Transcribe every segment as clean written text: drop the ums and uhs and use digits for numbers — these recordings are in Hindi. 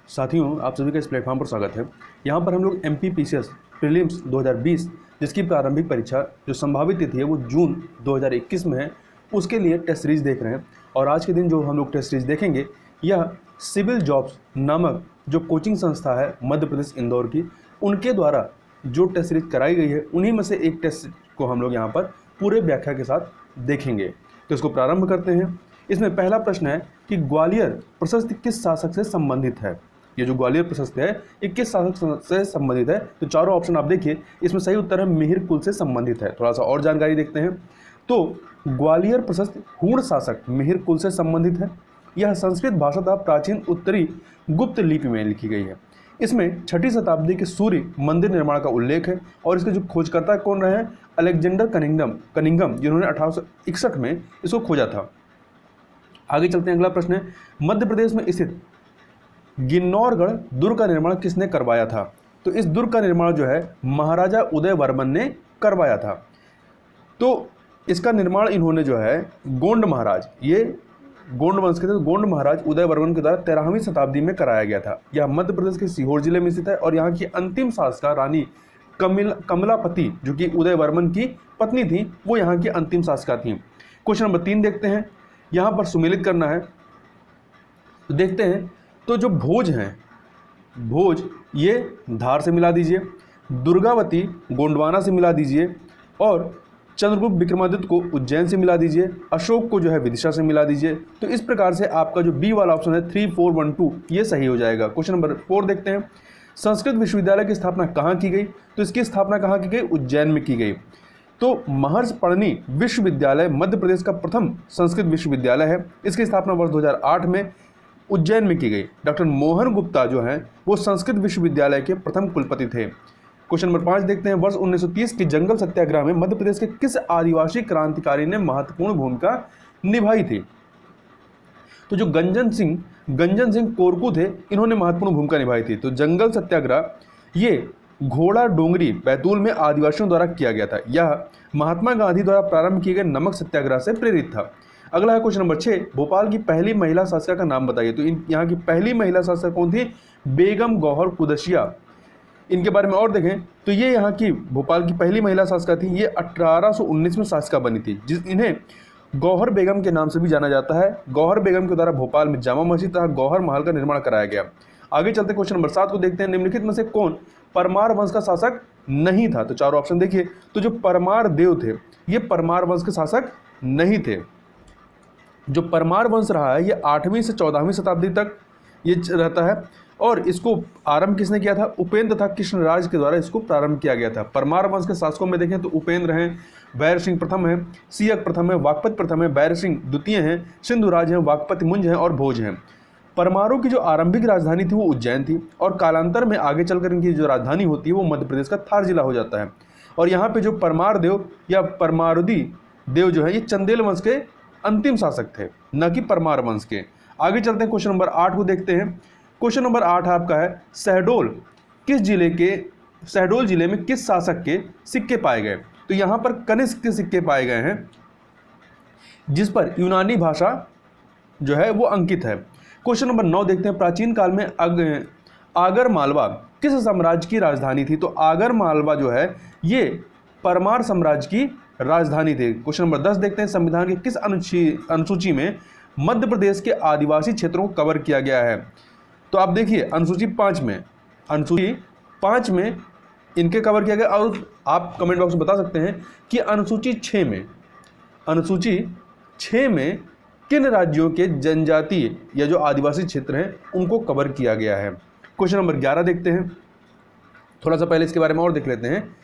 साथियों, आप सभी का इस प्लेटफॉर्म पर स्वागत है। यहाँ पर हम लोग MPPCS प्रीलिम्स 2020 जिसकी प्रारंभिक परीक्षा जो संभावित तिथि है वो जून 2021 में है, उसके लिए टेस्ट सीरीज देख रहे हैं। और आज के दिन जो हम लोग टेस्ट सीरीज देखेंगे यह सिविल जॉब्स नामक जो कोचिंग संस्था है मध्य प्रदेश इंदौर की, उनके द्वारा जो टेस्ट सीरीज कराई गई है उन्हीं में से एक टेस्ट को हम लोग यहाँ पर पूरे व्याख्या के साथ देखेंगे। तो इसको प्रारंभ करते हैं। इसमें पहला प्रश्न है कि ग्वालियर प्रशस्ति किस शासक से संबंधित है। ये जो ग्वालियर प्रशस्ति है ये किस शासक से संबंधित है। तो चारों ऑप्शन आप देखिए, इसमें सही उत्तर है मिहिर कुल से संबंधित है। थोड़ा सा और जानकारी देखते हैं। तो ग्वालियर प्रशस्ति हूण शासक मिहिर कुल से संबंधित है। यह संस्कृत भाषा तथा प्राचीन उत्तरी गुप्त लिपि में लिखी गई है। इसमें 6ठी शताब्दी के सूर्य मंदिर निर्माण का उल्लेख है और इसके जो खोजकर्ता कौन रहे हैं, अलेक्जेंडर कनिंघम, जिन्होंने 1861 में इसको खोजा था। आगे चलते हैं। अगला प्रश्न है, मध्य प्रदेश में स्थित गिन्नौरगढ़ दुर्ग का निर्माण किसने करवाया था। तो इस दुर्ग का निर्माण जो है महाराजा उदय वर्मन ने करवाया था। तो इसका निर्माण इन्होंने जो है गोंड महाराज, ये गोंड वंश के थे, गोंड महाराज उदय वर्मन के द्वारा 13वीं शताब्दी में कराया गया था। यह मध्य प्रदेश के सीहोर जिले में स्थित है और यहाँ की अंतिम शासका रानी कमलापति, जो कि उदय वर्मन की पत्नी थी, वो यहाँ की अंतिम शासका थी। क्वेश्चन नंबर 3 देखते हैं। यहाँ पर सुमेलित करना है। तो देखते हैं, तो जो भोज हैं, भोज ये धार से मिला दीजिए, दुर्गावती गोंडवाना से मिला दीजिए, और चंद्रगुप्त विक्रमादित्य को उज्जैन से मिला दीजिए, अशोक को जो है विदिशा से मिला दीजिए। तो इस प्रकार से आपका जो बी वाला ऑप्शन है 3, 4, 1, 2 ये सही हो जाएगा। क्वेश्चन नंबर 4 देखते हैं। संस्कृत विश्वविद्यालय की स्थापना कहाँ की गई। तो इसकी स्थापना कहाँ की गई, उज्जैन में की गई। तो महर्षि पढ़नी विश्वविद्यालय मध्य प्रदेश का प्रथम संस्कृत विश्वविद्यालय है। इसकी स्थापना वर्ष 2008 में उज्जैन में की गई। डॉक्टर मोहन गुप्ता जो हैं वो संस्कृत विश्वविद्यालय के प्रथम कुलपति थे। क्वेश्चन नंबर 5 देखते हैं। वर्ष 1930 के जंगल सत्याग्रह में मध्य प्रदेश के किस आदिवासी क्रांतिकारी ने महत्वपूर्ण भूमिका निभाई थी। तो जो गंजन सिंह कोरकू थे, इन्होंने महत्वपूर्ण भूमिका निभाई थी। तो जंगल सत्याग्रह ये घोड़ा डोंगरी बैतूल में आदिवासियों द्वारा किया गया था। यह महात्मा गांधी द्वारा प्रारंभ किए गए नमक सत्याग्रह से प्रेरित था। अगला है क्वेश्चन नंबर 6, भोपाल की पहली महिला शासिका का नाम बताइए। तो यहाँ की पहली महिला शासिका कौन थी, बेगम गौहर कुदसिया। इनके बारे में और देखें तो ये यहाँ की भोपाल की पहली महिला शासिका थी। ये 1819 में शासिका बनी थी, इन्हें गौहर बेगम के नाम से भी जाना जाता है। गौहर बेगम के द्वारा भोपाल में जामा मस्जिद तथा गौहर महल का निर्माण कराया गया। आगे चलते क्वेश्चन नंबर 7 को देखते हैं। निम्नलिखित में से कौन परमार वंश का शासक नहीं था। तो चारों ऑप्शन देखिए। तो जो परमार देव थे ये परमार वंश के शासक नहीं थे। जो परमार वंश रहा है ये 8वीं से 14वीं शताब्दी तक ये रहता है और इसको आरंभ किसने किया था, उपेंद्र तथा कृष्णराज के द्वारा इसको प्रारंभ किया गया था। परमार वंश के शासकों में देखें तो उपेंद्र हैं, बैर सिंह प्रथम है, सियक प्रथम है, वाकपति प्रथम है, बैर सिंह द्वितीय हैं, सिंधुराज हैं, वाकपति मुंज हैं और भोज हैं। परमारों की जो आरंभिक राजधानी थी वो उज्जैन थी और कालांतर में आगे चलकर इनकी जो राजधानी होती है वो मध्य प्रदेश का थार जिला हो जाता है। और यहाँ पे जो परमार देव या परमारुदी देव जो है ये चंदेल वंश के अंतिम शासक थे, न कि परमार वंश के। आगे चलते हैं। क्वेश्चन नंबर 8 को देखते हैं। क्वेश्चन नंबर 8 आपका है, शहडोल जिले में किस शासक के सिक्के पाए गए। तो यहाँ पर कनिष्क के सिक्के पाए गए हैं जिस पर यूनानी भाषा जो है वो अंकित है। क्वेश्चन नंबर 9 देखते हैं। प्राचीन काल में आगर मालवा किस साम्राज्य की राजधानी थी। तो आगर मालवा जो है ये परमार साम्राज्य की राजधानी थी। क्वेश्चन नंबर 10 देखते हैं। संविधान के किस अनुसूची में मध्य प्रदेश के आदिवासी क्षेत्रों को कवर किया गया है। तो आप देखिए अनुसूची 5 में इनके कवर किया गया। और आप कमेंट बॉक्स में बता सकते हैं कि अनुसूची 6 में किन राज्यों के जनजातीय या जो आदिवासी क्षेत्र हैं उनको कवर किया गया है। क्वेश्चन नंबर 11 देखते हैं। थोड़ा सा पहले इसके बारे में और देख लेते हैं।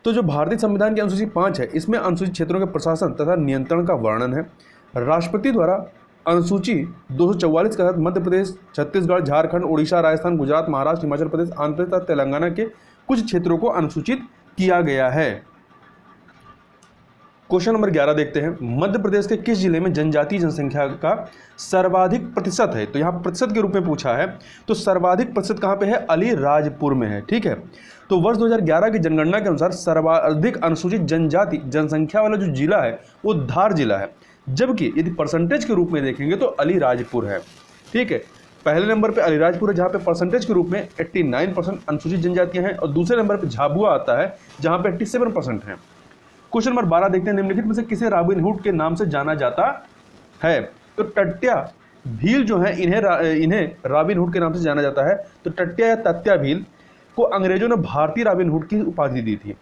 तो जो भारतीय संविधान की अनुसूची 5 है इसमें अनुसूचित क्षेत्रों के प्रशासन तथा नियंत्रण का वर्णन है। राष्ट्रपति द्वारा अनुसूची 244 के तहत मध्य प्रदेश, छत्तीसगढ़, झारखंड, उड़ीसा, राजस्थान, गुजरात, महाराष्ट्र, हिमाचल प्रदेश, आंध्र प्रदेश तथा तेलंगाना के कुछ क्षेत्रों को अनुसूचित किया गया है। क्वेश्चन नंबर 11 देखते हैं। मध्य प्रदेश के किस जिले में जनजातीय जनसंख्या का सर्वाधिक प्रतिशत है। तो यहाँ प्रतिशत के रूप में पूछा है। तो सर्वाधिक प्रतिशत कहाँ पे है, अलीराजपुर में है। ठीक है। तो वर्ष 2011 की जनगणना के अनुसार सर्वाधिक अनुसूचित जनजाति जनसंख्या वाला जो जिला है वो धार जिला है, जबकि यदि परसेंटेज के रूप में देखेंगे तो अलीराजपुर है। ठीक है। पहले नंबर पे अलीराजपुर है जहाँ पे परसेंटेज के रूप में 89% अनुसूचित जनजातियां हैं, और दूसरे नंबर पे झाबुआ आता है जहाँ पे 87% हैं। क्वेश्चन नंबर 12 देखते हैं, निम्नलिखित में से किसे रॉबिन हुड के नाम से जाना जाता है? तो टट्या भील जो है इन्हें रॉबिन हुड के नाम से जाना जाता है। तो टट्या या तत्या भील को अंग्रेजों ने भारतीय रॉबिन हुड की उपाधि दी थी।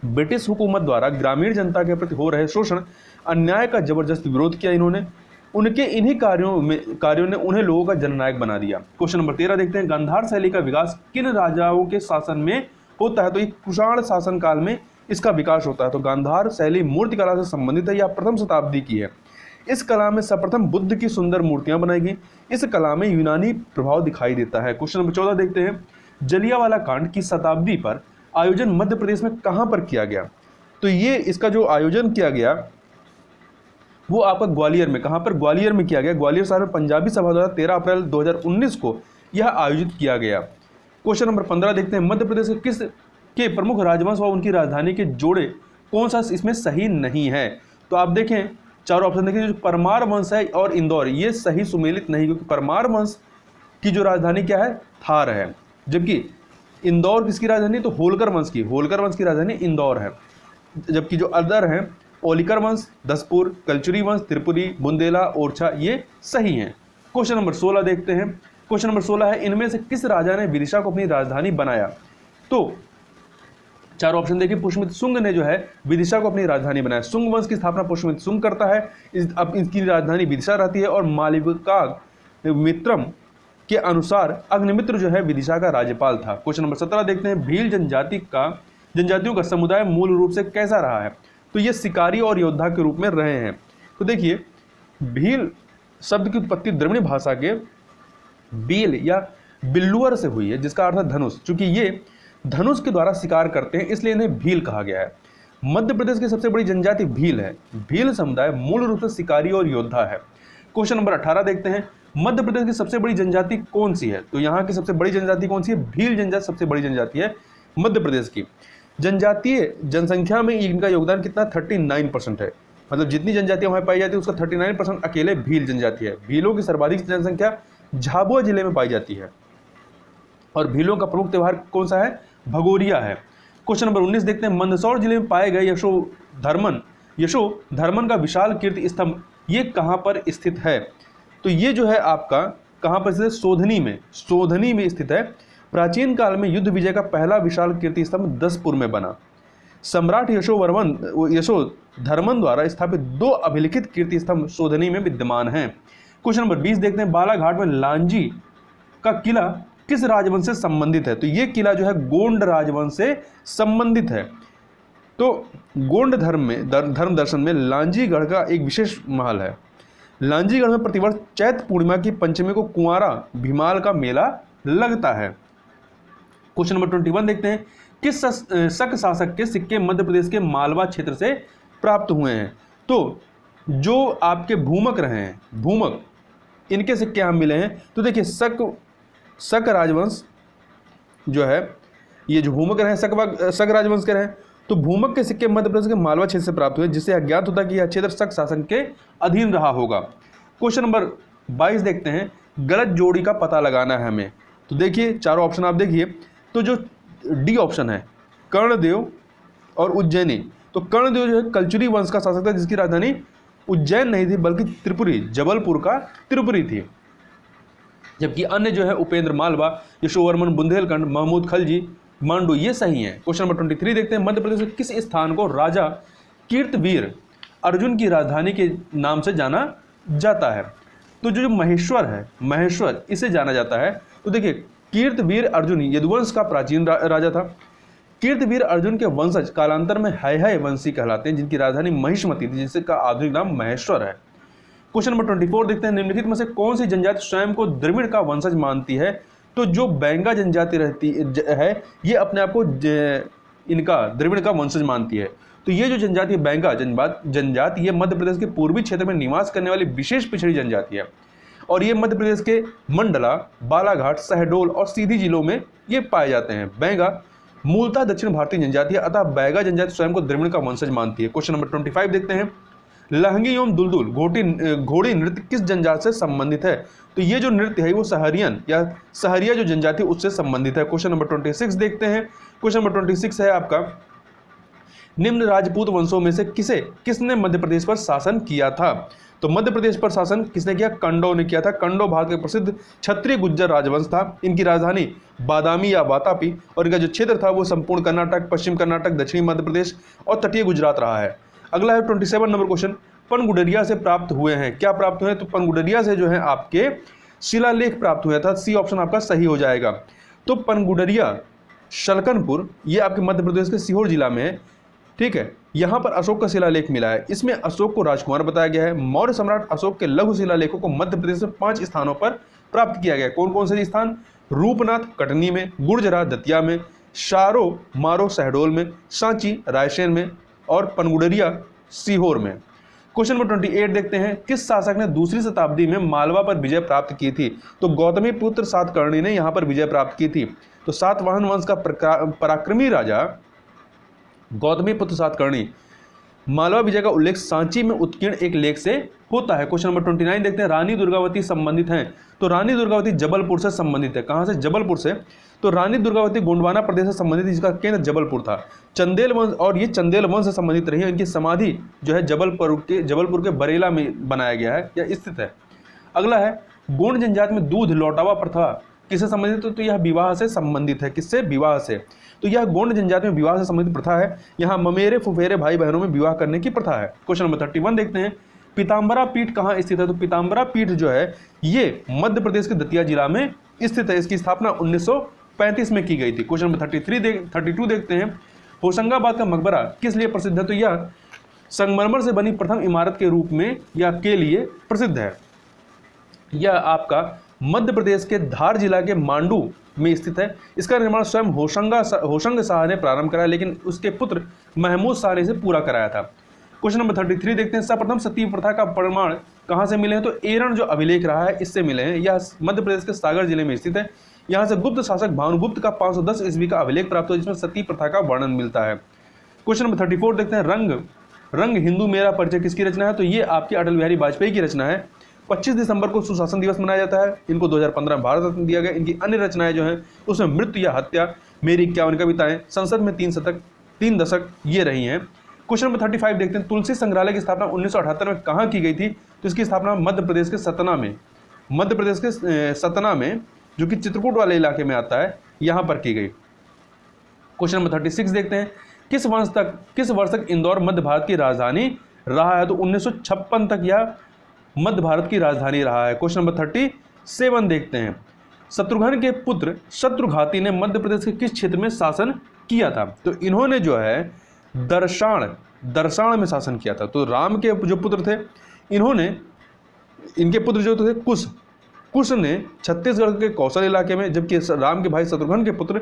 ब्रिटिश हुकूमत द्वारा ग्रामीण जनता के प्रति हो रहे शोषण अन्याय का जबरदस्त विरोध किया इन्होंने। उनके इन्हीं कार्यों ने उन्हें लोगों का जननायक बना दिया। क्वेश्चन नंबर 13 देखते हैं, गांधार शैली का विकास किन राजाओं के शासन में होता है? तो ये कुषाण शासन काल में इसका विकास होता है। तो गांधार शैली मूर्तिकला से संबंधित है, यह प्रथम शताब्दी की है। इस कला में सर्वप्रथम बुद्ध की सुंदर मूर्तियां बनाई गई। इस कला में यूनानी प्रभाव दिखाई देता है। क्वेश्चन नंबर 14 देखते हैं, जलियांवाला कांड की शताब्दी पर आयोजन मध्य प्रदेश में कहां पर किया गया? तो ये इसका जो आयोजन किया गया वो आपका ग्वालियर में। कहां पर? ग्वालियर में किया गया। ग्वालियर शहर में पंजाबी सभा द्वारा 13 अप्रैल 2019 को यह आयोजित किया गया। क्वेश्चन नंबर 15 देखते हैं, मध्य प्रदेश के किस के प्रमुख राजवंश व उनकी राजधानी के जोड़े कौन सा इसमें सही नहीं है? तो आप देखें चारों ऑप्शन देखें, जो परमार वंश है और इंदौर, ये सही सुमेलित नहीं, क्योंकि परमार वंश की जो राजधानी क्या है? थार है, जबकि इंदौर किसकी राजधानी? तो होलकर वंश की राजधानी इंदौर है। जबकि जो अदर हैं ओलिकर वंश दसपुर, कलचुरी वंश त्रिपुरी, बुंदेला, ओरछा, ये सही हैं। क्वेश्चन नंबर 16 देखते हैं। क्वेश्चन नंबर 16 है, इनमें से किस राजा ने विदिशा को अपनी राजधानी बनाया? तो चार ऑप्शन देखिए, पुष्यमित्र शुंग ने जो है विदिशा को अपनी राजधानी बनाया। शुंग वंश की स्थापना पुष्यमित्र शुंग करता है। अब इसकी राजधानी विदिशा रहती है, और मालविका मित्रम के अनुसार अग्निमित्र जो है विदिशा का राज्यपाल था। क्वेश्चन नंबर 17 देखते हैं, भील जनजातियों का समुदाय मूल रूप से कैसा रहा है? तो ये शिकारी और योद्धा के रूप में रहे हैं। तो देखिए, भील शब्द की उत्पत्ति द्रविड़ भाषा के बील या बिल्लुअर से हुई है, जिसका अर्थ है धनुष। चूंकि ये धनुष के द्वारा शिकार करते हैं, इसलिए इन्हें भील कहा गया है। मध्य प्रदेश की सबसे बड़ी जनजाति भील है। भील समुदाय मूल रूप से शिकारी और योद्धा है। क्वेश्चन नंबर 18 देखते हैं, मध्य प्रदेश की सबसे बड़ी जनजाति कौन सी है? तो यहाँ की सबसे बड़ी जनजाति कौन सी है? भील जनजाति सबसे बड़ी जनजाति है मध्य प्रदेश की। जनजातीय जनसंख्या में इनका योगदान कितना? 39% है। मतलब जितनी जनजातियां वहां पाई जाती है उसका 39% अकेले भील जनजाति है। भीलों की सर्वाधिक जनसंख्या झाबुआ जिले में पाई जाती है, और भीलों का प्रमुख त्योहार कौन सा है? भगोरिया है। क्वेश्चन नंबर 19 देखते हैं, मंदसौर जिले में पाए गए यशोधर्मन का विशाल कीर्ति स्तंभ ये कहां पर स्थित है? तो ये जो है आपका कहां पर स्थित है? सोधनी में स्थित है। प्राचीन काल में युद्ध विजय का पहला विशाल कीर्ति स्तंभ दसपुर में बना। सम्राट यशोधर्मन द्वारा स्थापित 2 अभिलिखित कीर्ति स्तंभ सोधनी में विद्यमान हैं। क्वेश्चन नंबर 20 देखते हैं, बालाघाट में लांजी का किला किस राजवंश से संबंधित है? तो ये किला जो है गोंड राजवंश से संबंधित है। तो गोंड धर्म दर्शन में लांजीगढ़ का एक विशेष महल है। लांजीगढ़ में प्रतिवर्ष चैत्र पूर्णिमा की पंचमी को कुंवारा भीमाल का मेला लगता है। क्वेश्चन नंबर 21 देखते हैं, किस शक शासक के सिक्के मध्य प्रदेश के मालवा क्षेत्र से प्राप्त हुए हैं? तो जो आपके भूमक रहे हैं, भूमक, इनके सिक्के हम मिले हैं। तो देखिए, शक राजवंश जो है, ये जो भूमक रहे शक राजवंश के रहे, तो भूमक के सिक्के मध्य प्रदेश के मालवा क्षेत्र से प्राप्त हुए, जिससे अज्ञात होता है कि यह क्षेत्र शक शासन के अधीन रहा होगा। क्वेश्चन नंबर 22 देखते हैं, गलत जोड़ी का पता लगाना है हमें। तो देखिए चारों ऑप्शन आप देखिए, तो जो डी ऑप्शन है कर्णदेव और उज्जैनी, तो कर्णदेव जो है कलचुरी वंश का शासक था, जिसकी राजधानी उज्जैन नहीं थी बल्कि त्रिपुरी, जबलपुर का त्रिपुरी थी। जबकि अन्य जो है उपेंद्र मालवा, यशोवर्मन बुंदेलखंड, महमूद खलजी, मांडू, ये सही है। क्वेश्चन नंबर 23 देखते हैं, मध्य प्रदेश के किस स्थान को राजा कीर्तवीर अर्जुन की राजधानी के नाम से जाना जाता है? तो जो महेश्वर है, महेश्वर इसे जाना जाता है। तो देखिए, कीर्तवीर अर्जुन यदुवंश का प्राचीन राजा था। कीर्तवीर अर्जुन के वंशज कालांतर में है वंशी कहलाते हैं, जिनकी राजधानी महिष्मती थी, जिसका आधुनिक नाम महेश्वर है। क्वेश्चन नंबर 24 देखते हैं, निम्नलिखित में से कौन सी जनजाति स्वयं को द्रविड़ का वंशज मानती है? तो जो बैंगा जनजाति रहती है, ये अपने आप को इनका द्रविड़ का वंशज मानती है। तो ये जो जनजाति है बैंगा जनजाति, ये मध्य प्रदेश के पूर्वी क्षेत्र में निवास करने वाली विशेष पिछड़ी जनजाति है, और ये मध्य प्रदेश के मंडला, बालाघाट, शहडोल और सीधी जिलों में ये पाए जाते हैं। बैंगा मूलतः दक्षिण भारतीय जनजाति है, अतः बैंगा जनजाति स्वयं को द्रविड़ का वंशज मानती है। क्वेश्चन नंबर 25 देखते हैं, लहंगी एवं दुलदुल घोड़ी नृत्य किस जनजाति से संबंधित है? तो ये जो नृत्य है वो सहरियन या सहरिया जो जनजाति उससे संबंधित है। क्वेश्चन नंबर 26 देखते हैं। क्वेश्चन नंबर 26 है आपका, निम्न राजपूत वंशों में से किसने मध्य प्रदेश पर शासन किया था? तो मध्य प्रदेश पर शासन किसने किया? कंडो ने किया था। कंडो भारत के प्रसिद्ध क्षत्रिय गुज्जर राजवंश था। इनकी राजधानी बादामी या वातापी और इनका जो क्षेत्र था वो संपूर्ण कर्नाटक, पश्चिम कर्नाटक, दक्षिणी मध्य प्रदेश और तटीय गुजरात रहा है। अगला है 27 नंबर क्वेश्चन, पनगुडरिया से प्राप्त हुए हैं। क्या प्राप्त हुए हैं? तो पनगुडरिया से जो है आपके शिलालेख प्राप्त हुआ था। सी ऑप्शन आपका सही हो जाएगा। तो पनगुडरिया शलकनपुर ये आपके मध्य प्रदेश के सीहोर जिला में है, ठीक है। यहाँ पर अशोक का शिलालेख मिला है। इसमें अशोक को राजकुमार बताया गया है। मौर्य सम्राट अशोक के लघु शिलालेखों को मध्य प्रदेश में 5 स्थानों पर प्राप्त किया गया। कौन कौन से स्थान? रूपनाथ कटनी में, गुर्जरा दतिया में, शारो मारो शहडोल में, सांची रायसेन में और पनगुडरिया सीहोर में। क्वेश्चन नंबर 28 देखते हैं, किस शासक ने दूसरी शताब्दी में मालवा पर विजय प्राप्त की थी? तो गौतमी पुत्र सातकर्णी ने यहाँ पर विजय प्राप्त की थी। तो सातवाहन वंश का पराक्रमी राजा गौतमी पुत्र सातकर्णी। मालवा विजय का उल्लेख सांची में उत्कीर्ण एक लेख से होता है। क्वेश्चन नंबर 29 देखते हैं, रानी दुर्गावती संबंधित हैं। तो रानी दुर्गावती जबलपुर से संबंधित है। कहां से? जबलपुर से। तो रानी दुर्गावती गोंडवाना प्रदेश से संबंधित, जिसका केंद्र जबलपुर था। चंदेल वंश, और ये चंदेल वंश से संबंधित रही है। इनकी समाधि जो है जबलपुर के बरेला में बनाया गया है या स्थित है। अगला है, गोंड जनजाति में दूध लौटावा प्रथा किससे संबंधित है? तो यह विवाह से संबंधित है। किससे? विवाह से। तो यह गोंड जनजाति में विवाह से संबंधित प्रथा है। यहाँ ममेरे फुफेरे भाई बहनों में विवाह करने की प्रथा है। क्वेश्चन नंबर 31 देखते हैं, पीताम्बरा पीठ कहाँ स्थित है? तो पीताम्बरा पीठ जो है ये मध्य प्रदेश के दतिया जिला में स्थित है। इसकी स्थापना 1935 में की गई थी। क्वेश्चन नंबर 32 देखते हैं, होशंगाबाद का मकबरा किस लिए प्रसिद्ध है? तो यह संगमरमर से बनी प्रथम इमारत के रूप में या के लिए प्रसिद्ध है। यह आपका मध्य प्रदेश के धार जिला के मांडू में स्थित है। इसका निर्माण स्वयं होशंग शाह ने प्रारंभ कराया, लेकिन उसके पुत्र महमूद शाह ने इसे पूरा कराया था। क्वेश्चन नंबर 33 देखते हैं, सर्वप्रथम सती प्रथा का प्रमाण कहां से मिले हैं? तो एरण जो अभिलेख रहा है इससे मिले हैं। यह मध्य प्रदेश के सागर जिले में स्थित है। यहाँ से गुप्त शासक भानुगुप्त का 510 ईस्वी का अभिलेख प्राप्त हुआ, जिसमें सती प्रथा का वर्णन मिलता है। क्वेश्चन नंबर 34 देखते हैं, रंग हिंदू मेरा परिचय किसकी रचना है? तो ये आपकी अटल बिहारी वाजपेयी की रचना है। 25 दिसंबर को सुशासन दिवस मनाया जाता है। इनको 2015 भारत रत्न दिया गया। इनकी अन्य रचनाएं जो हैं उसमें मृत्यु या हत्या, मेरी 51 कविताएं, संसद में 3 दशक ये रही हैं। क्वेश्चन नंबर 35 देखते हैं, तुलसी संग्रहालय की स्थापना 1978 में कहाँ की गई थी? तो इसकी स्थापना मध्य प्रदेश के सतना में जो कि चित्रकूट वाले इलाके में आता है, यहाँ पर की गई। क्वेश्चन नंबर 36 देखते हैं, किस वर्ष तक इंदौर मध्य भारत की राजधानी रहा है? तो 1956 तक यह मध्य भारत की राजधानी रहा है। क्वेश्चन नंबर 37 देखते हैं, शत्रुघ्न के पुत्र शत्रुघाती ने मध्य प्रदेश के किस क्षेत्र में शासन किया था? तो इन्होंने जो है दर्शान में शासन किया था। तो राम के जो पुत्र थे इनके पुत्र जो थे कुश ने छत्तीसगढ़ के कौशल इलाके में, जबकि राम के भाई शत्रुघ्न के पुत्र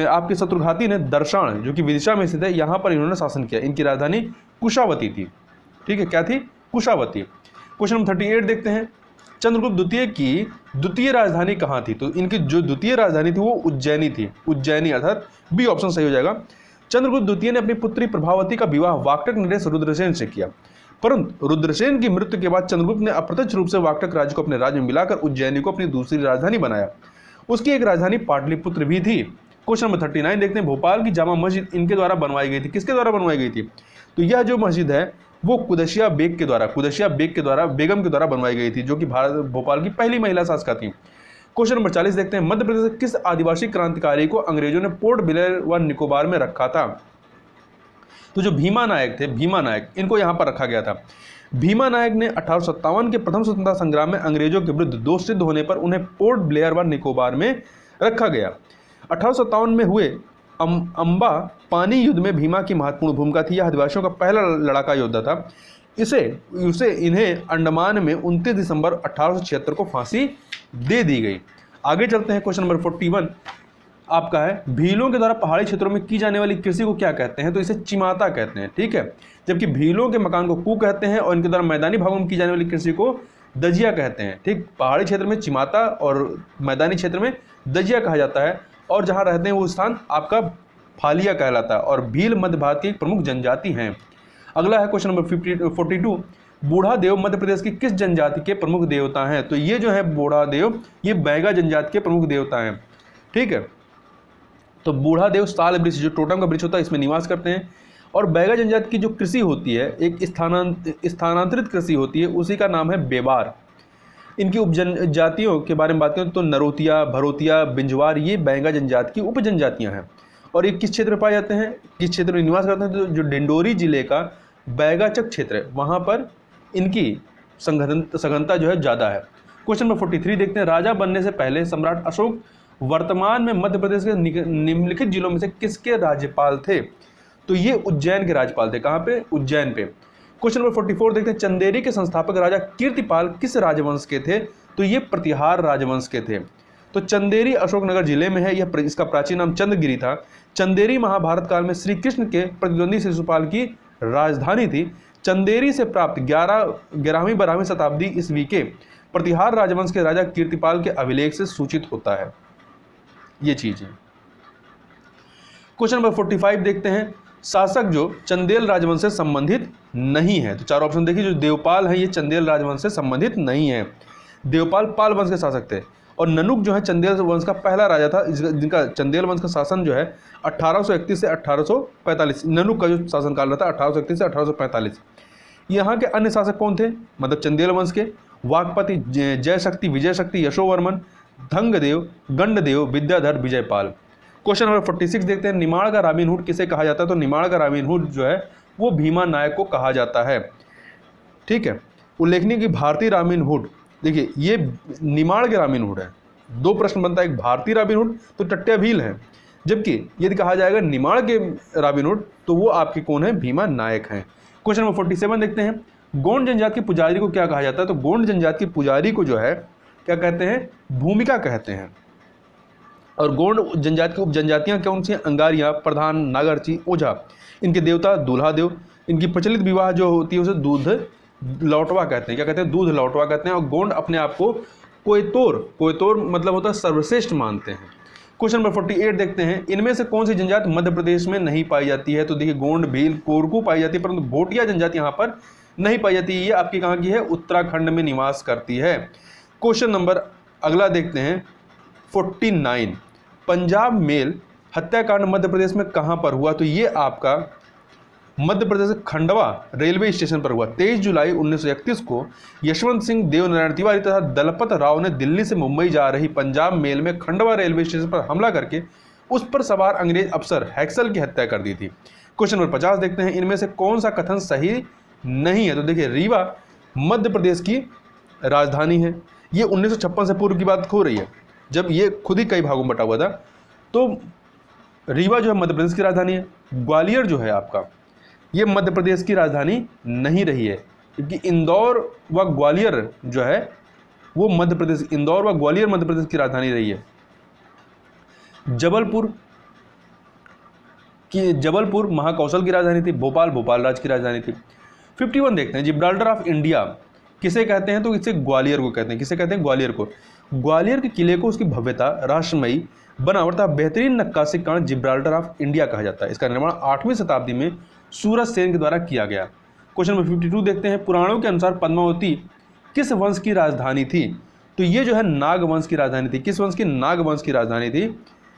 आपके शत्रुघाती ने दर्शान जो कि विदिशा में स्थित है, यहाँ पर इन्होंने शासन किया। इनकी राजधानी कुशावती थी। ठीक है, क्या थी? कुशावती। क्वेश्चन नंबर 38 देखते हैं, चंद्रगुप्त द्वितीय की द्वितीय राजधानी कहाँ थी? तो इनकी जो द्वितीय राजधानी थी वो उज्जैनी थी। उज्जैनी, अर्थात बी ऑप्शन सही हो जाएगा। चंद्रगुप्त द्वितीय ने अपनी पुत्री प्रभावती का विवाह वाक्टक नरेश रुद्रसेन से किया, परंतु रुद्रसेन की मृत्यु के बाद चंद्रगुप्त ने अप्रत्यक्ष रूप से वाक्टक राज्य को अपने राज्य में मिलाकर उज्जैनी को अपनी दूसरी राजधानी बनाया। उसकी एक राजधानी पाटलिपुत्र भी थी। क्वेश्चन नंबर 39 देखते हैं, भोपाल की जामा मस्जिद इनके द्वारा बनवाई गई थी। किसके द्वारा बनवाई गई थी? तो यह जो मस्जिद है वो कुदशिया बेगम के द्वारा बनवाई गई थी, जो कि भोपाल की पहली महिला शासिका थी। क्वेश्चन नंबर 40 देखते हैं, मध्य प्रदेश के किस आदिवासी क्रांतिकारी को अंग्रेजों ने पोर्ट ब्लेयर व निकोबार में रखा था? तो जो भीमा नायक थे, भीमा नायक, इनको यहाँ पर रखा गया था। भीमा नायक ने 1857 के प्रथम स्वतंत्रता संग्राम में अंग्रेजों के विरुद्ध दोष सिद्ध होने पर उन्हें पोर्ट ब्लेयर व निकोबार में रखा गया। 1857 में हुए अम्बा पानी युद्ध में भीमा की महत्वपूर्ण भूमिका थी। यह आदिवासियों का पहला लड़ाका योद्धा था। इन्हें अंडमान में 29 दिसंबर 1876 को फांसी दे दी गई। आगे चलते हैं, क्वेश्चन नंबर 41 आपका है, भीलों के द्वारा पहाड़ी क्षेत्रों में की जाने वाली कृषि को क्या कहते हैं? तो इसे चिमाता कहते हैं। ठीक है, जबकि भीलों के मकान को कू कहते हैं और इनके द्वारा मैदानी भागों में की जाने वाली कृषि को दजिया कहते हैं। ठीक, पहाड़ी क्षेत्र में चिमाता और मैदानी क्षेत्र में दजिया कहा जाता है, और जहाँ रहते हैं वो स्थान आपका फालिया कहलाता है। और भील मध्य भारत की एक प्रमुख जनजाति हैं। अगला है क्वेश्चन नंबर 42, बूढ़ा देव मध्य प्रदेश की किस जनजाति के प्रमुख देवता हैं? तो ये जो है बूढ़ा देव, ये बैगा जनजाति के प्रमुख देवता हैं। ठीक है, तो बूढ़ा देव साल वृक्ष, जो टोटम का वृक्ष होता है, इसमें निवास करते हैं। और बैगा जनजाति की जो कृषि होती है, एक स्थानांतरित कृषि होती है, उसी का नाम है बेबार। इनकी उपजनजातियों के बारे में बात करें तो नरोतिया, भरोतिया, बिंजवार, ये बैगा जनजाति की उपजनजातियां हैं। और ये किस क्षेत्र में पाए जाते हैं, किस क्षेत्र में निवास करते हैं? तो जो डिंडोरी जिले का बैगाचक क्षेत्र है, वहाँ पर इनकी सघनता जो है ज़्यादा है। क्वेश्चन नंबर 43 देखते हैं, राजा बनने से पहले सम्राट अशोक वर्तमान में मध्य प्रदेश के निम्नलिखित जिलों में से किसके राज्यपाल थे? तो ये उज्जैन के राज्यपाल थे। कहाँ पे? उज्जैन पे। क्वेश्चन नंबर 44 देखते हैं, चंदेरी के संस्थापक राजा कीर्तिपाल किस राजवंश के थे? तो ये प्रतिहार राजवंश के थे। तो चंदेरी अशोकनगर जिले में है, यह इसका प्राचीन नाम चंद्रगिरी था। चंदेरी महाभारत काल में श्री कृष्ण के प्रतिद्वंदी शिशुपाल की राजधानी थी। चंदेरी से प्राप्त 11वीं-12वीं शताब्दी ईस्वी के प्रतिहार राजवंश के राजा कीर्तिपाल के अभिलेख से सूचित होता है। ये चीज है। क्वेश्चन नंबर 45 देखते हैं, शासक जो चंदेल राजवंश से संबंधित नहीं है। तो चार ऑप्शन देखिए, जो देवपाल है ये चंदेल राजवंश से संबंधित नहीं है। देवपाल पाल वंश के शासक थे। और ननुक जो है चंदेल वंश का पहला राजा था, जिनका चंदेल वंश का शासन जो है 1831 से 1845, ननुक का जो शासनकाल रहा था 1831 से 1845। यहाँ के अन्य शासक कौन थे? मतलब चंदेल वंश के वाकपति जय शक्ति, विजय शक्ति, यशोवर्मन, धंगदेव, गंडदेव, विद्याधर, विजयपाल। क्वेश्चन नंबर 46 देखते हैं, निमाड़ का रॉबिनहुड किसे कहा जाता है? तो निमाड़ का रॉबिनहुड जो है वो भीमा नायक को कहा जाता है। ठीक है, उल्लेखनीय कि भारतीय रॉबिनहुड, देखिए ये निमाड़ के रॉबिनहुड है। दो प्रश्न बनता है, एक भारतीय रॉबिनहुड तो टट्टिया भील है, जबकि यदि कहा जाएगा निमाड़ के रॉबिनहुड तो वो आपके कौन है? भीमा नायक हैं। क्वेश्चन नंबर 47 देखते हैं, गोंड जनजाति के पुजारी को क्या कहा जाता है? तो गोंड जनजाति के पुजारी को जो है क्या कहते हैं? भूमिका कहते हैं। और गोंड जनजाति की उपजनजातियां कौन सी हैं? अंगारियां, प्रधान, नागरची, ओझा। इनके देवता दूल्हा देव। इनकी प्रचलित विवाह जो होती है उसे दूध लौटवा कहते हैं। क्या कहते हैं? दूध लौटवा कहते हैं। और गोंड अपने आप को कोयतोर मतलब होता है सर्वश्रेष्ठ मानते हैं। क्वेश्चन नंबर 48 देखते हैं, इनमें से कौन सी जनजाति मध्य प्रदेश में नहीं पाई जाती है? तो देखिए गोंड, भील, कोरकू पाई जाती है, परंतु भोटिया जनजाति यहाँ पर नहीं पाई जाती है। ये आपकी कहाँ की है? उत्तराखंड में निवास करती है। क्वेश्चन नंबर अगला देखते हैं 49, पंजाब मेल हत्याकांड मध्य प्रदेश में कहां पर हुआ? तो ये आपका मध्य प्रदेश खंडवा रेलवे स्टेशन पर हुआ। 23 जुलाई 1931 को यशवंत सिंह, देवनारायण तिवारी तथा दलपत राव ने दिल्ली से मुंबई जा रही पंजाब मेल में खंडवा रेलवे स्टेशन पर हमला करके उस पर सवार अंग्रेज अफसर हैक्सल की हत्या कर दी थी। क्वेश्चन नंबर 50 देखते हैं, इनमें से कौन सा कथन सही नहीं है? तो देखिए रीवा मध्य प्रदेश की राजधानी है। ये 1956 से पूर्व की बात हो रही है, जब ये खुद ही कई भागों में बटा हुआ था। तो रीवा जो है मध्य प्रदेश की राजधानी है। ग्वालियर जो है आपका, ये मध्य प्रदेश की राजधानी नहीं रही है, क्योंकि इंदौर व ग्वालियर जो है वो इंदौर व ग्वालियर मध्य प्रदेश की राजधानी रही है। जबलपुर महाकौशल की राजधानी थी। भोपाल राज्य की राजधानी थी। 51 देखते हैं, जिब्राल्टर ऑफ इंडिया किसे कहते हैं? तो इसे ग्वालियर को कहते हैं। किसे कहते हैं? ग्वालियर को। ग्वालियर के किले को उसकी भव्यता, राष्ट्रमयी बनावट तथा बेहतरीन नक्काशी के कारण जिब्राल्टर ऑफ इंडिया कहा जाता है। इसका निर्माण 8वीं शताब्दी में सूरज सेन के द्वारा किया गया। क्वेश्चन नंबर 52 देखते हैं, पुराणों के अनुसार पद्मावती किस वंश की राजधानी थी? तो ये जो है नागवंश की राजधानी थी। किस वंश की? नागवंश की राजधानी थी।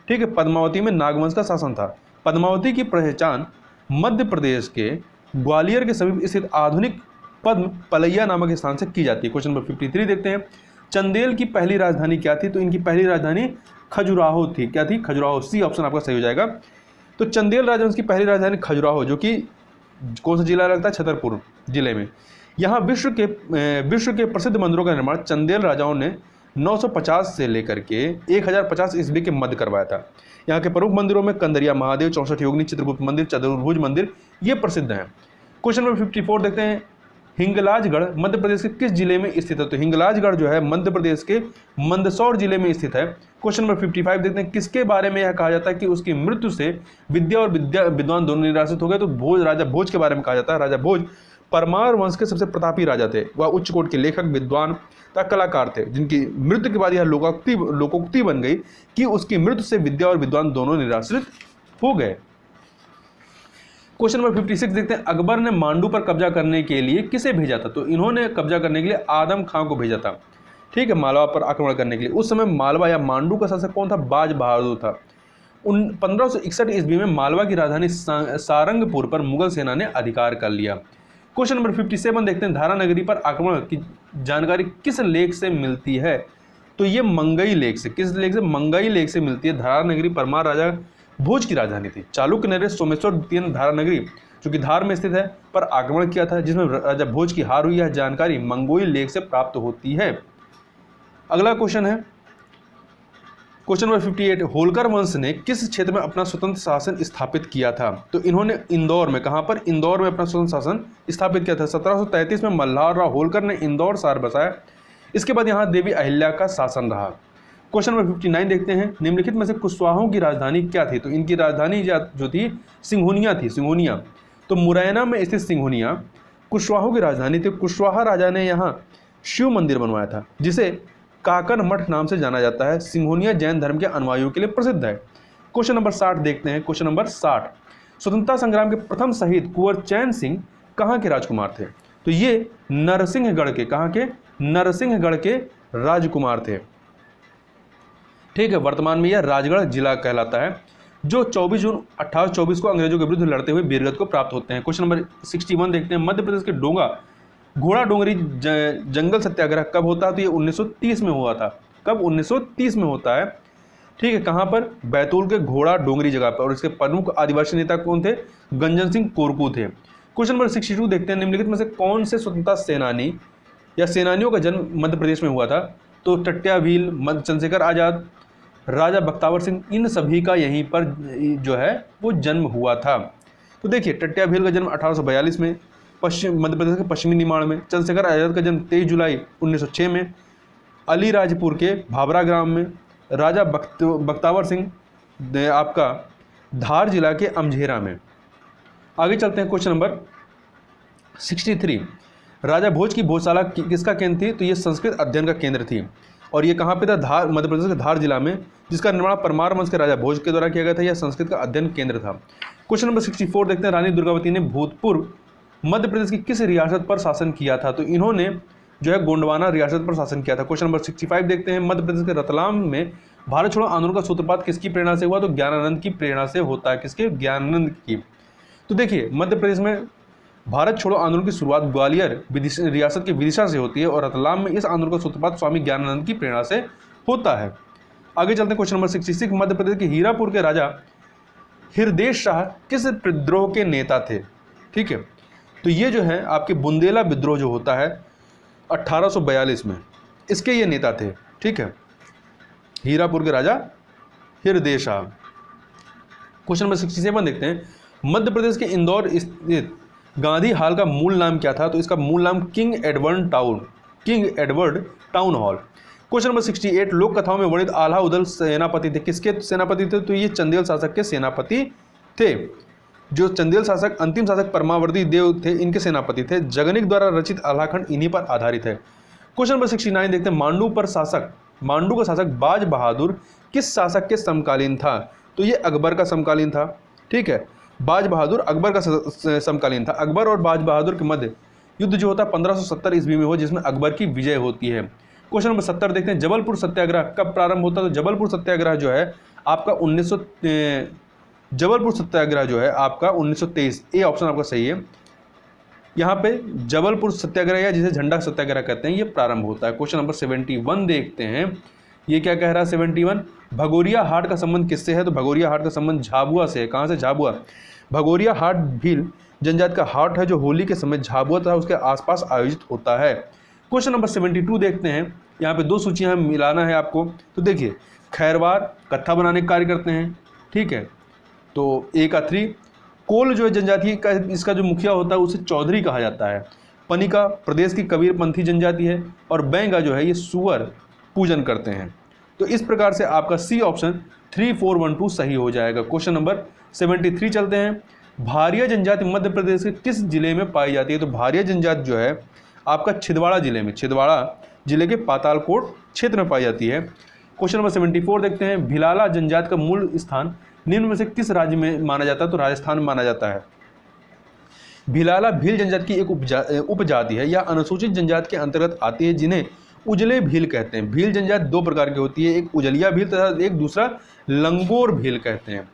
ठीक है, पद्मावती में नागवंश का शासन था। पद्मावती की पहचान मध्य प्रदेश के ग्वालियर के समीप स्थित आधुनिक पद्म पलैया नामक स्थान से की जाती है। क्वेश्चन नंबर 53 देखते हैं, चंदेल की पहली राजधानी क्या थी? तो इनकी पहली राजधानी खजुराहो थी। क्या थी? खजुराहो। सी ऑप्शन आपका सही हो जाएगा। तो चंदेल राजवंश की पहली राजधानी खजुराहो, जो कि कौन सा जिला लगता है? छतरपुर जिले में। यहाँ विश्व के प्रसिद्ध मंदिरों का निर्माण चंदेल राजाओं ने 950 से लेकर के 1050 ईस्वी के मध्य करवाया था। यहाँ के प्रमुख मंदिरों में कंदरिया महादेव, 64 योगिनी, चित्रगुप्त मंदिर, चतुर्भुज मंदिर ये प्रसिद्ध हैं। क्वेश्चन नंबर 54 देखते हैं, हिंगलाजगढ़ मध्य प्रदेश के किस जिले में स्थित है? तो हिंगलाजगढ़ जो है मध्य प्रदेश के मंदसौर जिले में स्थित है। क्वेश्चन नंबर 55 देखते हैं, किसके बारे में यह कहा जाता है कि उसकी मृत्यु से विद्या और विद्वान दोनों निराश्रित हो गए? तो राजा भोज के बारे में कहा जाता है। राजा भोज परमार वंश के सबसे प्रतापी राजा थे। वह उच्च कोटि के लेखक, विद्वान तथा कलाकार थे, जिनकी मृत्यु के बाद यह लोकोक्ति बन गई कि उसकी मृत्यु से विद्या और विद्वान दोनों निराश्रित हो गए। क्वेश्चन नंबर 56 देखते हैं, अकबर ने मांडू पर कब्जा करने के लिए किसे भेजा था? तो इन्होंने कब्जा करने के लिए आदम खां को भेजा था, ठीक है, मालवा पर आक्रमण करने के लिए। उस समय मालवा या मांडू का शासक कौन था? बाज बहादुर था। 1561 ईस्वी में मालवा की राजधानी सारंगपुर पर मुगल सेना ने अधिकार कर लिया। क्वेश्चन नंबर 57 देखते हैं, धारा नगरी पर आक्रमण की जानकारी किस लेख से मिलती है? तो ये मंगई लेख से। किस लेख से? मंगई लेख से मिलती है। धारा नगरी परमार राजा भोज की राजधानी थी। चालुक्य नरेश सोमेश्वर द्वितीय ने धारा नगरी जो कि धार में स्थित है पर आक्रमण किया था, जिसमें राजा भोज की हार हुई। यह जानकारी मंगोई लेख से प्राप्त होती है। अगला क्वेश्चन है क्वेश्चन नंबर 58, होलकर वंश ने किस क्षेत्र में अपना स्वतंत्र शासन स्थापित किया था? तो इन्होंने इंदौर में, कहां पर? इंदौर में अपना स्वतंत्र शासन स्थापित किया था। 1733 में मल्हार राव होलकर ने इंदौर शहर बसाया। इसके बाद यहां देवी अहिल्या का शासन रहा। क्वेश्चन नंबर 59 देखते हैं, निम्नलिखित में से कुशवाहों की राजधानी क्या थी? तो इनकी राजधानी जो थी सिंघोनिया थी। सिंघोनिया, तो मुरैना में स्थित सिंघोनिया कुशवाहों की राजधानी थी। कुशवाहा राजा ने यहाँ शिव मंदिर बनवाया था, जिसे काकन मठ नाम से जाना जाता है। सिंघोनिया जैन धर्म के अनुयायियों के लिए प्रसिद्ध है। क्वेश्चन नंबर 60 देखते हैं। क्वेश्चन नंबर 60, स्वतंत्रता संग्राम के प्रथम शहीद कुंवर चैन सिंह कहाँ के राजकुमार थे? तो ये नरसिंहगढ़ के, कहाँ के? नरसिंहगढ़ के राजकुमार थे, ठीक है। वर्तमान में यह राजगढ़ जिला कहलाता है, जो 24 जून 1824 को अंग्रेजों के विरुद्ध लड़ते हुए वीरगति को प्राप्त होते हैं। क्वेश्चन नंबर 61 देखते हैं, मध्य प्रदेश के घोड़ा डोंगरी जंगल सत्याग्रह कब होता है? तो ये 1930 में हुआ था। कब? 1930 में होता है, ठीक है। कहाँ पर? बैतूल के घोड़ा डोंगरी जगह पर। और इसके प्रमुख आदिवासी नेता कौन थे? गंजन सिंह कोरकू थे। क्वेश्चन नंबर 62 देखते हैं, निम्नलिखित में से कौन से स्वतंत्रता सेनानी या सेनानियों का जन्म मध्य प्रदेश में हुआ था? तो टट्या भील, चंद्रशेखर आजाद, राजा बख्तावर सिंह, इन सभी का यहीं पर जो है वो जन्म हुआ था। तो देखिए, टट्या भील का जन्म 1842 में मध्य प्रदेश के पश्चिमी निमाड़ में। चंद्रशेखर आजाद का जन्म 23 जुलाई 1906 में अलीराजपुर के भाभरा ग्राम में। राजा बख्तावर सिंह आपका धार जिला के अमझेरा में। आगे चलते हैं, क्वेश्चन नंबर 63, राजा भोज की भोजशाला किसका केंद्र थी? तो ये संस्कृत अध्ययन का केंद्र थी। और ये कहाँ पे था? धार, मध्य प्रदेश के धार जिला में, जिसका निर्माण परमार वंश के राजा भोज के द्वारा किया गया था। यह संस्कृत का अध्ययन केंद्र था। क्वेश्चन नंबर 64 देखते हैं, रानी दुर्गावती ने भूतपूर्व मध्य प्रदेश की किस रियासत पर शासन किया था? तो इन्होंने जो है गोंडवाना रियासत पर शासन किया था। क्वेश्चन नंबर 65 देखते हैं, मध्य प्रदेश के रतलाम में भारत छोड़ो आंदोलन का सूत्रपात किसकी प्रेरणा से हुआ? तो ज्ञानानंद की प्रेरणा से होता है। किसके? ज्ञानानंद की। तो देखिए, मध्य प्रदेश में भारत छोड़ो आंदोलन की शुरुआत ग्वालियर रियासत के विदिशा से होती है और रतलाम में इस आंदोलन का सूत्रपात स्वामी ज्ञानानंद की प्रेरणा से होता है। आगे चलते हैं, क्वेश्चन नंबर 66, मध्य प्रदेश के हीरापुर के राजा हृदय शाह किस विद्रोह के नेता थे? ठीक है, तो ये जो है आपके बुंदेला विद्रोह जो होता है 1842 में, इसके ये नेता थे, ठीक है, हीरापुर के राजा हृदय शाह। क्वेश्चन नंबर 67 देखते हैं, मध्य प्रदेश के इंदौर स्थित गांधी हाल का मूल नाम क्या था? तो इसका मूल नाम king Edward town hall. Question number 68, लोक कथाओं में वर्णित आल्हा उदल सेनापति थे, किसके सेनापति थे? तो ये चंदेल शासक के सेनापति थे। जो चंदेल शासक, अंतिम शासक परमावर्ती देव थे, इनके सेनापति थे। जगनिक द्वारा रचित आल्हाखंड इन्हीं पर आधारित है। क्वेश्चन नंबर 69 देखते हैं, मांडू का शासक बाज बहादुर किस शासक के समकालीन था? तो ये अकबर का समकालीन था, ठीक है। बाज बहादुर अकबर का समकालीन था। अकबर और बाज बहादुर के मध्य युद्ध जो होता है 1570 ईस्वी में हुआ, जिसमें अकबर की विजय होती है। क्वेश्चन नंबर 70 देखते हैं, जबलपुर सत्याग्रह कब प्रारंभ होता है? तो जबलपुर सत्याग्रह जो है आपका 1923, ये ऑप्शन आपका सही है। यहाँ पे जबलपुर सत्याग्रह या जिसे झंडा सत्याग्रह कहते हैं, ये प्रारंभ होता है। क्वेश्चन नंबर 71 देखते हैं, ये क्या कह रहा है? 71, भगोरिया हाट का संबंध किससे है? तो भगोरिया हाट का संबंध झाबुआ से है। कहाँ से? झाबुआ। भगोरिया हाट भील जनजाति का हाट है, जो होली के समय झाबुआ तथा उसके आसपास आयोजित होता है। क्वेश्चन नंबर 72 देखते हैं, यहाँ पे दो सूचियाँ मिलाना है आपको। तो देखिए, खैरवार कत्था बनाने का कार्य करते हैं, ठीक है, तो A का 3। कोल जो है जनजाति का, इसका जो मुखिया होता है उसे चौधरी कहा जाता है। पनिका प्रदेश की कबीरपंथी जनजाति है। और बैंगा जो है ये सुअर पूजन करते हैं। तो इस प्रकार से आपका सी ऑप्शन 3412 सही हो जाएगा। क्वेश्चन नंबर 73 चलते हैं, भारिया जनजाति मध्य प्रदेश के किस जिले में पाई जाती है? तो भारिया जनजाति जो है आपका छिंदवाड़ा जिले के पातालकोट क्षेत्र में पाई जाती है। क्वेश्चन नंबर 74 देखते हैं, भिलाला जनजाति का मूल स्थान निम्न में से किस राज्य में माना जाता है? तो राजस्थान में माना जाता है। भिलाला भील जनजाति की एक उपजाति है या अनुसूचित जनजाति के अंतर्गत आती है, जिन्हें उजले भील कहते हैं। भील जनजाति दो प्रकार की होती है, एक उजलिया भील तथा एक दूसरा लंगोर भील कहते हैं।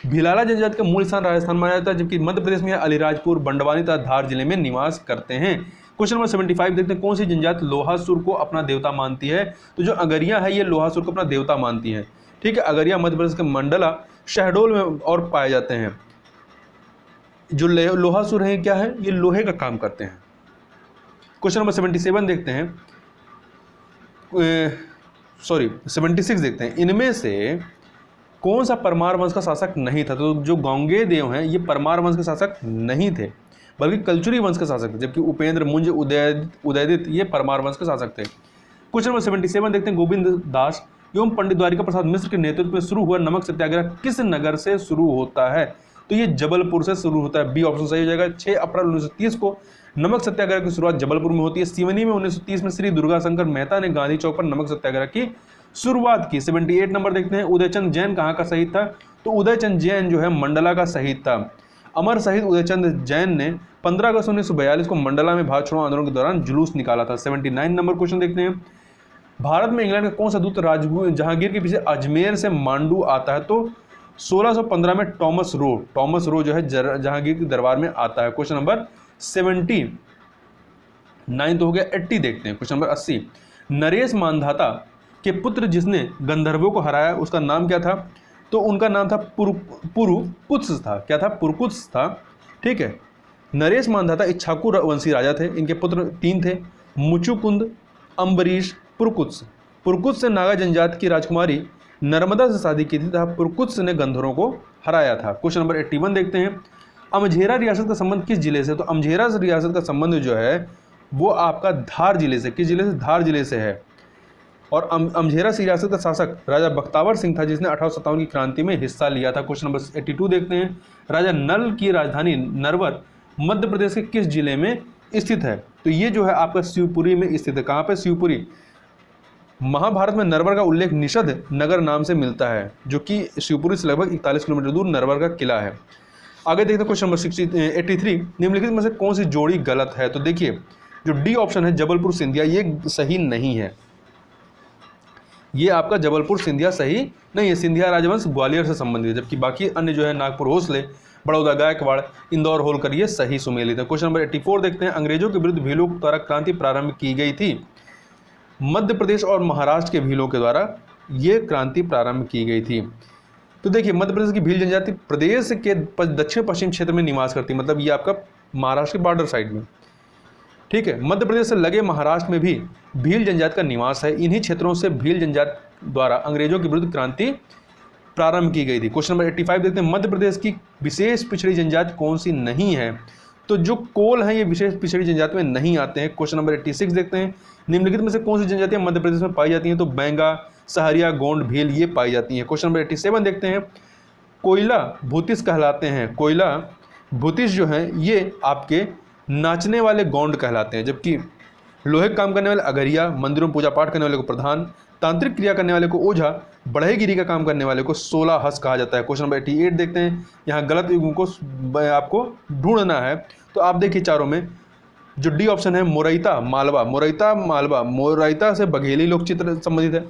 भिलाला जनजाति का मूल स्थान राजस्थान माना जाता है, जबकि मध्य प्रदेश में अलीराजपुर, बंडवानी तथा धार जिले में निवास करते हैं। क्वेश्चन नंबर 75 देखते हैं, कौन सी जनजाति लोहासुर को अपना देवता मानती है? तो जो अगरिया है ये लोहासुर को अपना देवता मानती है। ठीक है, अगरिया मध्य प्रदेश के मंडला शहडोल में और पाए जाते हैं। जो लोहासुर है क्या है, ये लोहे का काम करते हैं। क्वेश्चन नंबर 77 देखते हैं, 76 देखते हैं, इनमें से कौन सा परमार वंश का शासक नहीं था? तो जो गांगे देव हैं ये परमार वंश के शासक नहीं थे, बल्कि कलचुरी वंश के शासक थे, जबकि उपेंद्र, मुंज, उदयदित ये परमार वंश के शासक थे। क्वेश्चन नंबर 77 देखते हैं, गोविंद दास एवं पंडित द्वारिका प्रसाद मिश्र के नेतृत्व में शुरू हुआ नमक सत्याग्रह किस नगर से शुरू होता है? तो ये जबलपुर से शुरू होता है। बी ऑप्शन सही हो जाएगा। 6 अप्रैल 1930 को नमक सत्याग्रह की शुरुआत जबलपुर में होती है। सिवनी में 1930 में श्री दुर्गाशंकर मेहता ने गांधी चौक पर नमक सत्याग्रह की शुरुआत की। 78 नंबर देखते हैं, उदयचंद जैन कहाँ का शहीद था? तो उदयचंद जैन जो है मंडला का शहीद था। अमर शहीद उदयचंद जैन ने 15 अगस्त 1942 को मंडला में भारत छोड़ो आंदोलन के दौरान जुलूस निकाला था। 79 नंबर क्वेश्चन देखते हैं, भारत में इंग्लैंड का कौन सा दूत जहांगीर के पीछे अजमेर से मांडू आता है? तो 1615 में टॉमस रो जो है जहांगीर के दरबार में आता है। क्वेश्चन नंबर 79 तो हो गया। 80 देखते हैं, क्वेश्चन नंबर 80, नरेश मानधाता के पुत्र जिसने गंधर्वों को हराया उसका नाम क्या था? तो उनका नाम था पुरुकुत्स था। क्या था? पुरुकुत्स था। ठीक है, नरेश मानधाता इच्छाकू वंशी राजा थे। इनके पुत्र 3 थे, मुचुकुंद, अम्बरीश, पुरुकुत्स। पुरुकुत्स से नागा जनजाति की राजकुमारी नर्मदा से शादी की थी तथा पुरुकुत्स ने गंधर्वों को हराया था। क्वेश्चन नंबर 81 देखते हैं, अमझेरा रियासत का संबंध किस जिले से? तो अमझेरा रियासत का संबंध जो है वो आपका धार जिले से। किस जिले से? धार जिले से है। और अमझेरा रियासत का शासक राजा बख्तावर सिंह था, जिसने 1857 की क्रांति में हिस्सा लिया था। क्वेश्चन नंबर 82 देखते हैं, राजा नल की राजधानी नरवर मध्य प्रदेश के किस जिले में स्थित है? तो ये जो है आपका शिवपुरी में स्थित है। कहाँ पे? शिवपुरी। महाभारत में नरवर का उल्लेख निषद नगर नाम से मिलता है, जो कि शिवपुरी से लगभग 41 किलोमीटर दूर नरवर का किला है। आगे देखते हैं क्वेश्चन नंबर 83, निम्नलिखित में से कौन सी जोड़ी गलत है? तो देखिए जो डी ऑप्शन है जबलपुर सिंधिया, ये सही नहीं है। ये आपका जबलपुर सिंधिया सही नहीं है। सिंधिया राजवंश ग्वालियर से संबंधित है, जबकि बाकी अन्य जो है नागपुर होसले, बड़ौदा गायकवाड़, इंदौर होलकर ये सही सुमेलित है। क्वेश्चन नंबर 84 देखते हैं, अंग्रेजों के विरुद्ध भीलों द्वारा क्रांति प्रारंभ की गई थी। मध्य प्रदेश और महाराष्ट्र के भीलों के द्वारा ये क्रांति प्रारंभ की गई थी। तो देखिए मध्य प्रदेश की भील जनजाति प्रदेश के दक्षिण पश्चिम क्षेत्र में निवास करती है, मतलब ये आपका महाराष्ट्र के बॉर्डर साइड में। ठीक है, मध्य प्रदेश से लगे महाराष्ट्र में भी भील जनजाति का निवास है। इन्हीं क्षेत्रों से भील जनजाति द्वारा अंग्रेजों के विरुद्ध क्रांति प्रारंभ की गई थी। क्वेश्चन नंबर 85 देखते हैं, मध्य प्रदेश की विशेष पिछड़ी जनजाति कौन सी नहीं है? तो जो कोल हैं ये विशेष पिछड़ी जनजाति में नहीं आते हैं। क्वेश्चन नंबर 86 देखते हैं, निम्नलिखित में से कौन सी जनजातियां मध्य प्रदेश में पाई जाती हैं? तो बैंगा, सहरिया, गोंड, भील ये पाई जाती हैं। क्वेश्चन नंबर 87 देखते हैं, कोयला भूतिस कहलाते हैं। कोयला भूतिस जो हैं ये आपके नाचने वाले गोंड कहलाते हैं, जबकि लोहे का काम करने वाले अगरिया, मंदिरों में पूजा पाठ करने वाले को प्रधान, तांत्रिक क्रिया करने वाले को ओझा, बढ़ईगिरी का काम करने वाले को 16 हस कहा जाता है। क्वेश्चन नंबर 88 देखते हैं, यहाँ गलत युगों को आपको ढूंढना है। तो आप देखिए चारों में जो डी ऑप्शन है मोरैता मालवा, मोरैता मालवा, मोरैता से बघेली लोक चित्र संबंधित है,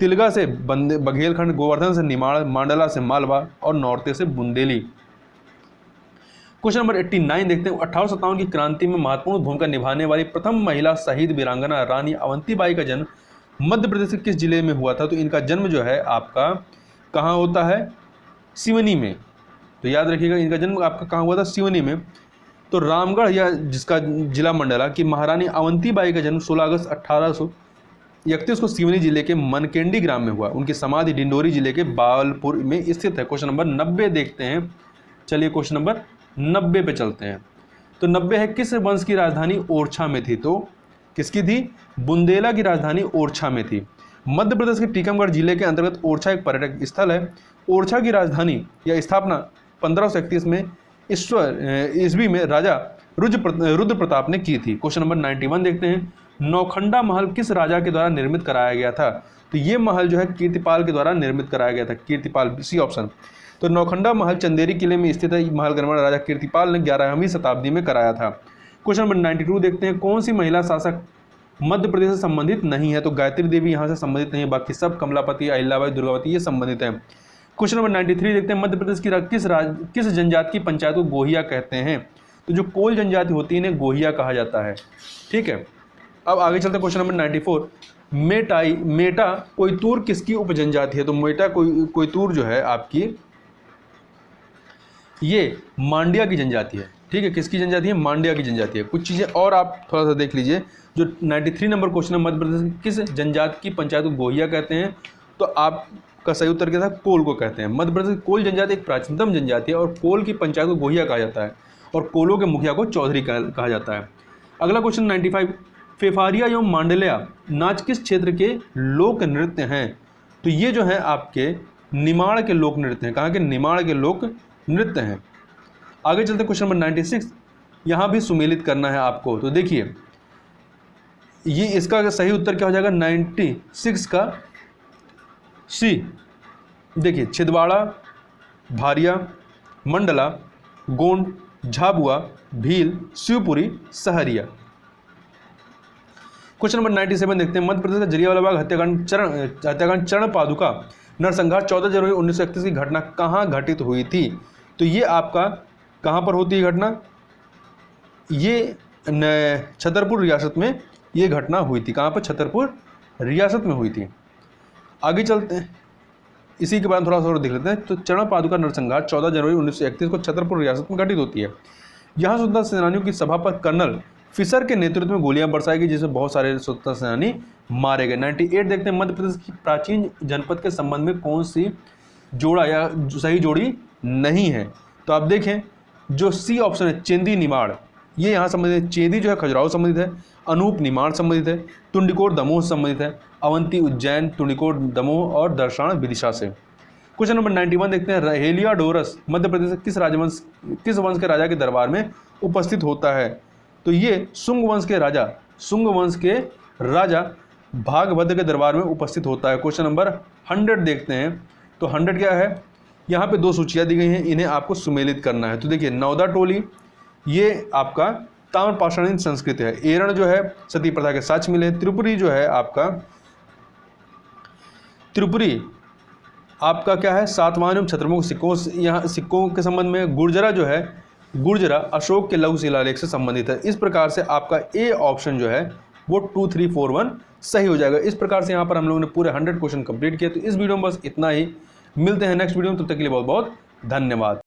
तिलगा से बघेलखंड, गोवर्धन से निमाड़, मांडला से मालवा और नौरते से बुंदेली। क्वेश्चन नंबर 89 देखते हैं, 1857 की क्रांति में महत्वपूर्ण भूमिका निभाने वाली प्रथम महिला शहीद वीरांगना रानी अवंतीबाई का जन्म मध्य प्रदेश के किस जिले में हुआ था? तो इनका जन्म जो है आपका कहाँ होता है? सिवनी में। तो याद रखिएगा इनका जन्म आपका कहाँ हुआ था? सिवनी में। तो रामगढ़ या जिसका जिला मंडला की महारानी अवंतीबाई का जन्म 16 अगस्त 1831 को सिवनी जिले के मनकेंडी ग्राम में हुआ। उनकी समाधि डिंडोरी जिले के बावलपुर में स्थित है। क्वेश्चन नंबर 90 देखते हैं। चलिए क्वेश्चन नंबर 90 पे चलते हैं। तो 90 है, किस वंश की राजधानी ओरछा में थी? तो किसकी थी? बुंदेला की राजधानी ओरछा में थी। मध्य प्रदेश के टीकमगढ़ जिले के अंतर्गत ओरछा एक पर्यटक स्थल है। ओरछा की राजधानी या स्थापना 1531 में ईस्वी में राजा रुद्र प्रताप ने की थी। क्वेश्चन नंबर 91 देखते हैं, नौखंडा महल किस राजा के द्वारा निर्मित कराया गया था? तो ये महल जो है कीर्तिपाल के द्वारा निर्मित कराया गया था। Kirtipal, C option. तो नौखंडा महल चंदेरी किले में स्थित है। महल का निर्माण राजा कीर्तिपाल ने 11वीं शताब्दी में कराया था। क्वेश्चन नंबर 92 देखते हैं, कौन सी महिला शासक मध्य प्रदेश से संबंधित नहीं है? तो गायत्री देवी यहाँ से संबंधित नहीं है, बाकी सब कमलापति, अहिल्याबाई, दुर्गावती ये संबंधित हैं। क्वेश्चन नंबर 93 देखते हैं, मध्य प्रदेश की किस जनजाति की पंचायत को गोहिया कहते हैं? तो जो कोल जनजाति होती है इन्हें गोहिया कहा जाता है। ठीक है, अब आगे चलते हैं क्वेश्चन नंबर 94, मेटा कोयतूर किसकी उपजनजाति है? तो मेटा कोयतूर जो है आपकी ये मांड्या की जनजाति है। ठीक है, किसकी जनजाति है? मांड्या की जनजाति है। कुछ चीज़ें और आप थोड़ा सा देख लीजिए। जो 93 नंबर क्वेश्चन है, मध्य प्रदेश की किस जनजाति की पंचायत को गोहिया कहते हैं? तो आपका सही उत्तर क्या था? कोल को कहते हैं। मध्य प्रदेश की कोल जनजाति एक प्राचीनतम जनजाति है और कोल की पंचायत को गोहिया कहा जाता है और कोलों के मुखिया को चौधरी कहा जाता है। अगला क्वेश्चन 95, फेफारिया एवं मांडलिया नाच किस क्षेत्र के लोक नृत्य हैं? तो ये जो है आपके निमाड़ के लोक नृत्य हैं। कहाँ के? निमाड़ के लोक नृत्य हैं। आगे चलते क्वेश्चन नंबर 96, यहाँ भी सुमेलित करना है आपको। तो देखिए ये इसका सही उत्तर क्या हो जाएगा? 96 का सी। देखिए छिंदवाड़ा, भारिया, मंडला, गोंड, झाबुआ, भील, शिवपुरी, सहरिया। क्वेश्चन नंबर 97 देखते हैं, मध्य प्रदेश का जलियांवाला बाग हत्याकांड चरण पादुका नरसंहार 14 जनवरी 1931 की घटना कहाँ घटित हुई थी? तो ये आपका कहाँ पर होती है घटना? ये छतरपुर रियासत में ये घटना हुई थी। कहाँ पर? छतरपुर रियासत में हुई थी। आगे चलते हैं, इसी के बारे में थोड़ा सा और देख लेते हैं। तो चरण पादुका नरसंहार 14 जनवरी 1931 को छतरपुर रियासत में घटित होती है। यहाँ स्वतंत्रता सेनानियों की सभा पर कर्नल फिशर के नेतृत्व में गोलियां बरसाई गई, जिसमें बहुत सारे स्वतंत्रता सेनानी मारे गए। 98 देखते हैं, मध्य प्रदेश की प्राचीन जनपद के संबंध में कौन सी जोड़ा या सही जोड़ी नहीं है? तो आप देखें जो सी ऑप्शन है चेंदी निमाड़, ये यहाँ संबंधित है। चेंदी जो है खजुराहो संबंधित है, अनूप निमाड़ संबंधित है, टुंडिकोट दमोह संबंधित है, अवंती उज्जैन, टुंडिकोट दमोह और दर्शान विदिशा से। क्वेश्चन नंबर 91 देखते हैं, हेलियोडोरस मध्य प्रदेश किस वंश के राजा के दरबार में उपस्थित होता है? तो ये शुंग वंश के राजा भागभद्र के दरबार में उपस्थित होता है। क्वेश्चन नंबर 100 देखते हैं। तो 100 क्या है? यहाँ पे दो सूचियाँ दी गई हैं, इन्हें आपको सुमेलित करना है। तो देखिए नौदा टोली ये आपका ताम्रपाषाणीन संस्कृति है। एरण जो है सती प्रथा के साक्ष्य मिले। त्रिपुरी जो है आपका क्या है? सातवाहन एवं छत्रमुख सिक्कों, यहाँ सिक्कों के संबंध में। गुर्जरा जो है गुर्जरा अशोक के लघु शिलालेख से संबंधित है। इस प्रकार से आपका ए ऑप्शन जो है वो 2, 3, 4, 1 सही हो जाएगा। इस प्रकार से यहाँ पर हम लोगों ने पूरे 100 क्वेश्चन कंप्लीट किए। तो इस वीडियो में बस इतना ही। मिलते हैं नेक्स्ट वीडियो में, तब तक के लिए बहुत बहुत धन्यवाद।